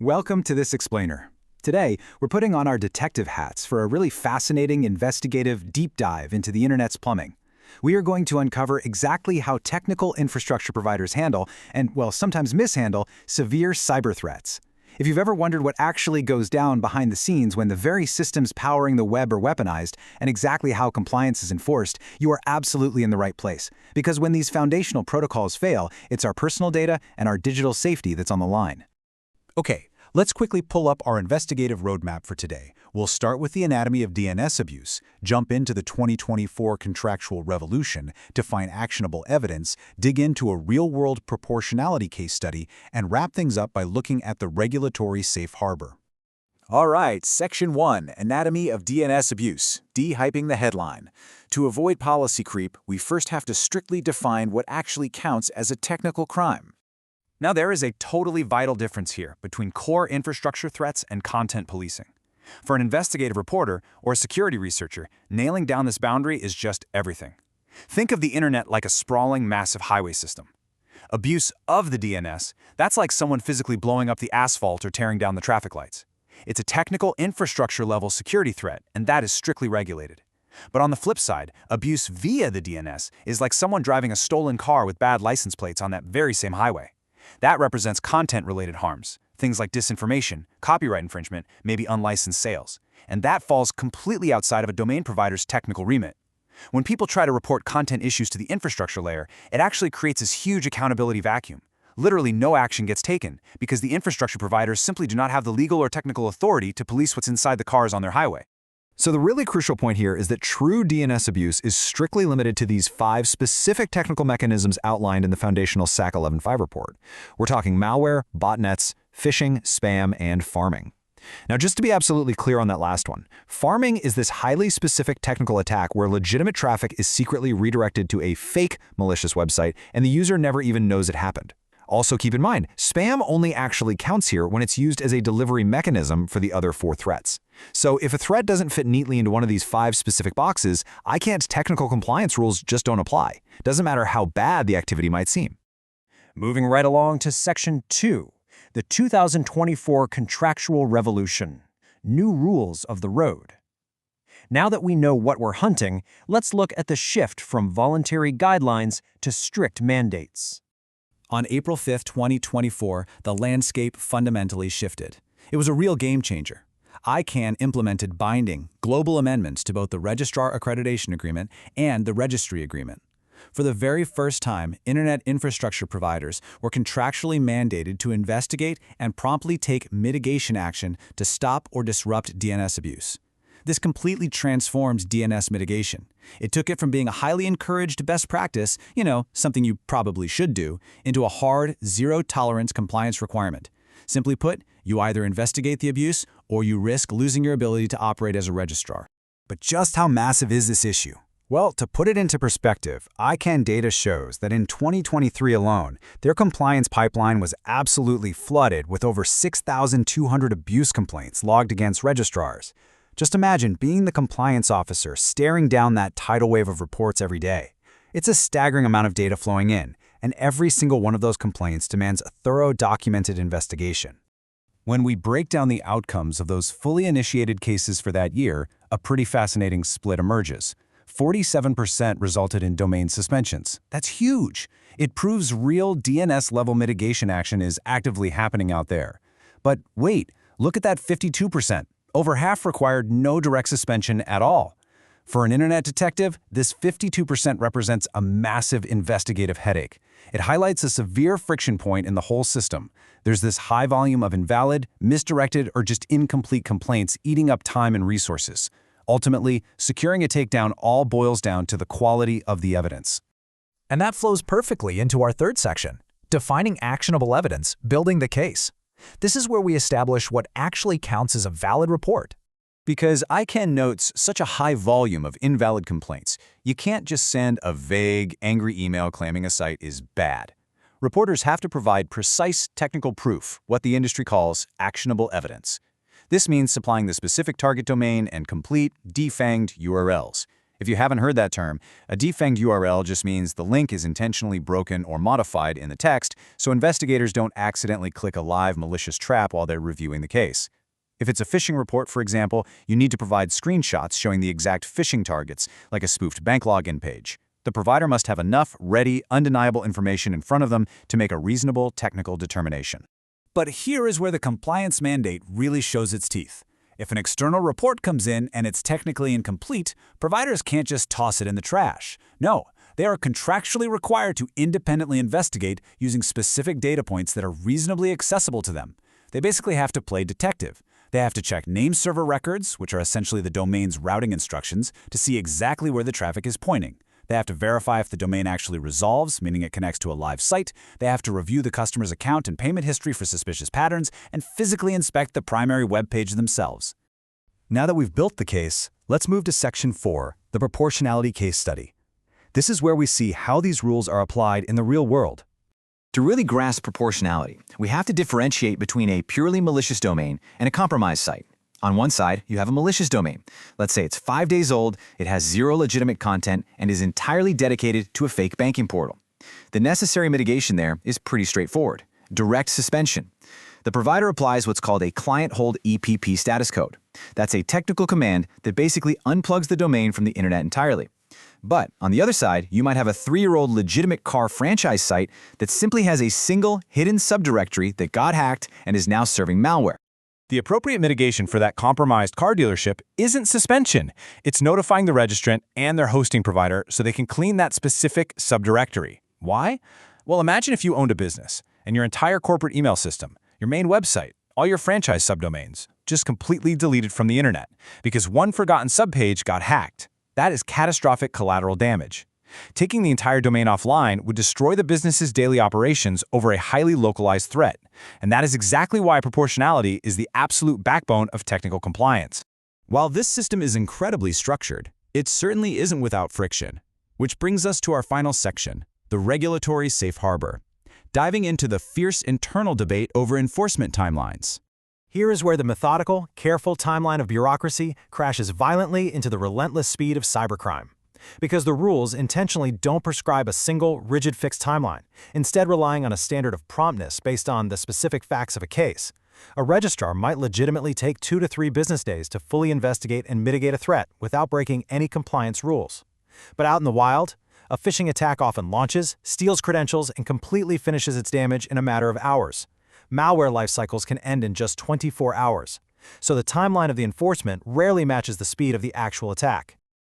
Welcome to this explainer. Today, we're putting on our detective hats for a really fascinating investigative deep dive into the internet's plumbing. We are going to uncover exactly how technical infrastructure providers handle, and well, sometimes mishandle, severe cyber threats. If you've ever wondered what actually goes down behind the scenes when the very systems powering the web are weaponized, and exactly how compliance is enforced, you are absolutely in the right place. Because when these foundational protocols fail, it's our personal data and our digital safety that's on the line. Okay, let's quickly pull up our investigative roadmap for today. We'll start with the anatomy of DNS abuse, jump into the 2024 contractual revolution to find actionable evidence, dig into a real-world proportionality case study, and wrap things up by looking at the regulatory safe harbor. All right, Section 1, Anatomy of DNS Abuse, de-hyping the headline. To avoid policy creep, we first have to strictly define what actually counts as a technical crime. Now, there is a totally vital difference here between core infrastructure threats and content policing. For an investigative reporter or a security researcher, nailing down this boundary is just everything. Think of the internet like a sprawling, massive highway system. Abuse of the DNS, that's like someone physically blowing up the asphalt or tearing down the traffic lights. It's a technical infrastructure-level security threat, and that is strictly regulated. But on the flip side, abuse via the DNS is like someone driving a stolen car with bad license plates on that very same highway. That represents content-related harms, things like disinformation, copyright infringement, maybe unlicensed sales. And that falls completely outside of a domain provider's technical remit. When people try to report content issues to the infrastructure layer, it actually creates this huge accountability vacuum. Literally no action gets taken because the infrastructure providers simply do not have the legal or technical authority to police what's inside the cars on their highway. So the really crucial point here is that true DNS abuse is strictly limited to these 5 specific technical mechanisms outlined in the foundational SAC 11.5 report. We're talking malware, botnets, phishing, spam, and farming. Now, just to be absolutely clear on that last one, farming is this highly specific technical attack where legitimate traffic is secretly redirected to a fake malicious website and the user never even knows it happened. Also keep in mind, spam only actually counts here when it's used as a delivery mechanism for the other 4 threats. So if a threat doesn't fit neatly into one of these 5 specific boxes, ICANN's technical compliance rules just don't apply. Doesn't matter how bad the activity might seem. Moving right along to Section 2, the 2024 Contractual Revolution, New Rules of the Road. Now that we know what we're hunting, let's look at the shift from voluntary guidelines to strict mandates. On April 5, 2024, the landscape fundamentally shifted. It was a real game changer. ICANN implemented binding, global amendments to both the Registrar Accreditation Agreement and the Registry Agreement. For the very first time, internet infrastructure providers were contractually mandated to investigate and promptly take mitigation action to stop or disrupt DNS abuse. This completely transformed DNS mitigation. It took it from being a highly encouraged best practice, something you probably should do, into a hard, zero-tolerance compliance requirement. Simply put, you either investigate the abuse or you risk losing your ability to operate as a registrar. But just how massive is this issue? Well, to put it into perspective, ICANN data shows that in 2023 alone, their compliance pipeline was absolutely flooded with over 6,200 abuse complaints logged against registrars. Just imagine being the compliance officer staring down that tidal wave of reports every day. It's a staggering amount of data flowing in, and every single one of those complaints demands a thorough documented investigation. When we break down the outcomes of those fully initiated cases for that year, a pretty fascinating split emerges. 47% resulted in domain suspensions. That's huge. It proves real DNS-level mitigation action is actively happening out there. But wait, look at that 52%. Over half required no direct suspension at all. For an internet detective, this 52% represents a massive investigative headache. It highlights a severe friction point in the whole system. There's this high volume of invalid, misdirected, or just incomplete complaints eating up time and resources. Ultimately, securing a takedown all boils down to the quality of the evidence. And that flows perfectly into our third section, defining actionable evidence, building the case. This is where we establish what actually counts as a valid report. Because ICANN notes such a high volume of invalid complaints, you can't just send a vague, angry email claiming a site is bad. Reporters have to provide precise technical proof, what the industry calls actionable evidence. This means supplying the specific target domain and complete, defanged URLs. If you haven't heard that term, a defanged URL just means the link is intentionally broken or modified in the text, so investigators don't accidentally click a live malicious trap while they're reviewing the case. If it's a phishing report, for example, you need to provide screenshots showing the exact phishing targets, like a spoofed bank login page. The provider must have enough, ready, undeniable information in front of them to make a reasonable technical determination. But here is where the compliance mandate really shows its teeth. If an external report comes in and it's technically incomplete, providers can't just toss it in the trash. No, they are contractually required to independently investigate using specific data points that are reasonably accessible to them. They basically have to play detective. They have to check name server records, which are essentially the domain's routing instructions, to see exactly where the traffic is pointing. They have to verify if the domain actually resolves, meaning it connects to a live site. They have to review the customer's account and payment history for suspicious patterns, and physically inspect the primary web page themselves. Now that we've built the case, let's move to Section 4, the proportionality case study. This is where we see how these rules are applied in the real world. To really grasp proportionality, we have to differentiate between a purely malicious domain and a compromised site. On one side, you have a malicious domain. Let's say it's 5 days old, it has zero legitimate content, and is entirely dedicated to a fake banking portal. The necessary mitigation there is pretty straightforward: direct suspension. The provider applies what's called a client-hold EPP status code. That's a technical command that basically unplugs the domain from the internet entirely. But on the other side, you might have a 3-year-old legitimate car franchise site that simply has a single hidden subdirectory that got hacked and is now serving malware. The appropriate mitigation for that compromised car dealership isn't suspension. It's notifying the registrant and their hosting provider so they can clean that specific subdirectory. Why? Well, imagine if you owned a business and your entire corporate email system, your main website, all your franchise subdomains, just completely deleted from the internet because one forgotten subpage got hacked. That is catastrophic collateral damage. Taking the entire domain offline would destroy the business's daily operations over a highly localized threat. And that is exactly why proportionality is the absolute backbone of technical compliance. While this system is incredibly structured, it certainly isn't without friction. Which brings us to our final section, the regulatory safe harbor, diving into the fierce internal debate over enforcement timelines. Here is where the methodical, careful timeline of bureaucracy crashes violently into the relentless speed of cybercrime. Because the rules intentionally don't prescribe a single, rigid fixed timeline, instead relying on a standard of promptness based on the specific facts of a case. A registrar might legitimately take 2 to 3 business days to fully investigate and mitigate a threat without breaking any compliance rules. But out in the wild, a phishing attack often launches, steals credentials, and completely finishes its damage in a matter of hours. Malware life cycles can end in just 24 hours. So the timeline of the enforcement rarely matches the speed of the actual attack.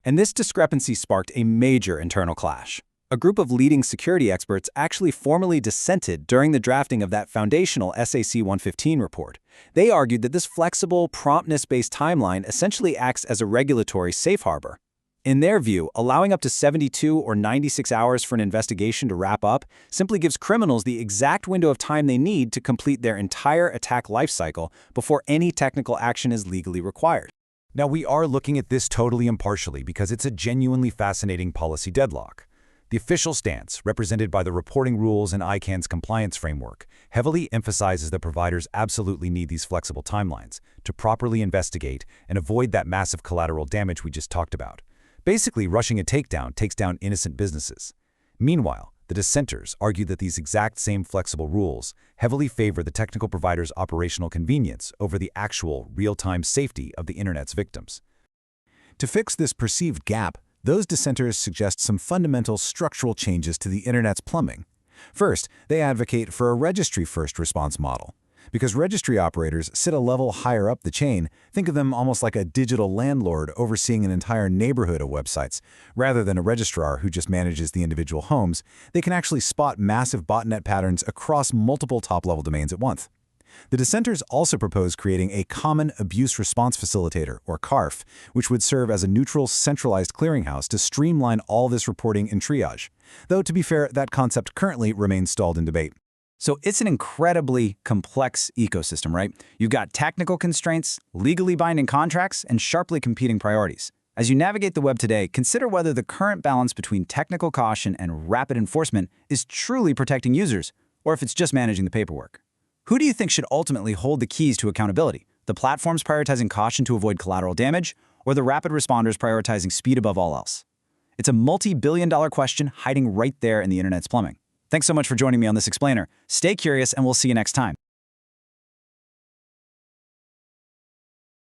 And this discrepancy sparked a major internal clash. A group of leading security experts actually formally dissented during the drafting of that foundational SAC 115 report. They argued that this flexible, promptness-based timeline essentially acts as a regulatory safe harbor. In their view, allowing up to 72 or 96 hours for an investigation to wrap up simply gives criminals the exact window of time they need to complete their entire attack lifecycle before any technical action is legally required. Now, we are looking at this totally impartially because it's a genuinely fascinating policy deadlock. The official stance, represented by the reporting rules and ICANN's compliance framework, heavily emphasizes that providers absolutely need these flexible timelines to properly investigate and avoid that massive collateral damage we just talked about. Basically, rushing a takedown takes down innocent businesses. Meanwhile, the dissenters argue that these exact same flexible rules heavily favor the technical provider's operational convenience over the actual, real-time safety of the Internet's victims. To fix this perceived gap, those dissenters suggest some fundamental structural changes to the Internet's plumbing. First, they advocate for a registry-first response model. Because registry operators sit a level higher up the chain, think of them almost like a digital landlord overseeing an entire neighborhood of websites. Rather than a registrar who just manages the individual homes, they can actually spot massive botnet patterns across multiple top-level domains at once. The dissenters also propose creating a Common Abuse Response Facilitator, or CARF, which would serve as a neutral, centralized clearinghouse to streamline all this reporting and triage. Though, to be fair, that concept currently remains stalled in debate. So it's an incredibly complex ecosystem, right? You've got technical constraints, legally binding contracts, and sharply competing priorities. As you navigate the web today, consider whether the current balance between technical caution and rapid enforcement is truly protecting users, or if it's just managing the paperwork. Who do you think should ultimately hold the keys to accountability? The platforms prioritizing caution to avoid collateral damage, or the rapid responders prioritizing speed above all else? It's a multi-billion-dollar question hiding right there in the internet's plumbing. Thanks so much for joining me on this explainer. Stay curious, and we'll see you next time.